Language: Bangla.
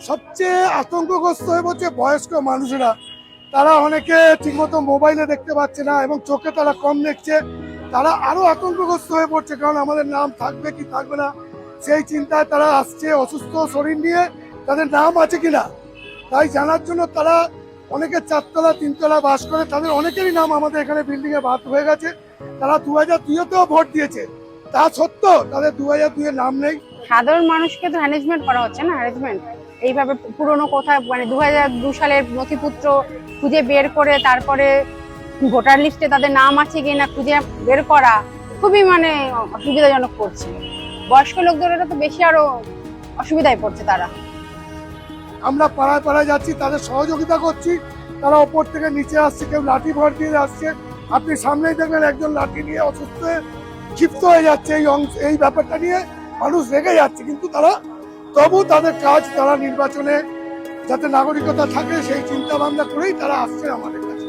সবচেয়ে আতঙ্কগ্রস্ত হয়ে পড়ছে বয়স্ক মানুষেরা। তারা অনেকে ঠিকমতো মোবাইলে দেখতে পাচ্ছে না এবং চোখে তারা কম দেখছে। তারা আরো আতঙ্কগ্রস্ত হয়ে পড়ছে, কারণ আমাদের নাম থাকবে কি থাকবে না সেই চিন্তায় তারা আসছে অসুস্থ শরীর নিয়ে, তাদের নাম আছে কিনা তাই জানার জন্য। তারা অনেকে 4 তলা 3 তলা বাস করে, তাদের অনেকেরই নাম আমাদের এখানে বিল্ডিং এ বাদ হয়ে গেছে। তারা 2002-তেও ভোট দিয়েছে, তা সত্ত্বেও তাদের 2002-এর নাম নেই। সাধারণ মানুষকে তো হ্যারাসমেন্ট করা হচ্ছে না, হ্যারাসমেন্ট এইভাবে পুরনো কোথায় মানে 2002 সালের নথিপত্র খুঁজে বের করে তারপরে ভোটার লিস্টে তাদের নাম আছে কিনা খুঁজে বের করা খুবই মানে অসুবিধাজনক করছে। বয়স্ক লোকদের তো বেশি আরো অসুবিধায় পড়ছে তারা। আমরা পাড়ায় পাড়ায় যাচ্ছি, তাদের সহযোগিতা করছি, তারা ওপর থেকে নিচে আসছে, কেউ লাঠি ভর দিয়ে আসছে। আপনি সামনেই দেখবেন একজন লাঠি নিয়ে অসুস্থ হয়ে ক্ষিপ্ত হয়ে যাচ্ছে এই ব্যাপারটা নিয়ে মানুষ রেগে যাচ্ছে, কিন্তু তারা তবু তাদের কাজ, তারা নির্বাচনে যাতে নাগরিকতা থাকে সেই চিন্তা ভাবনা করেই তারা আসছে আমাদের কাছে।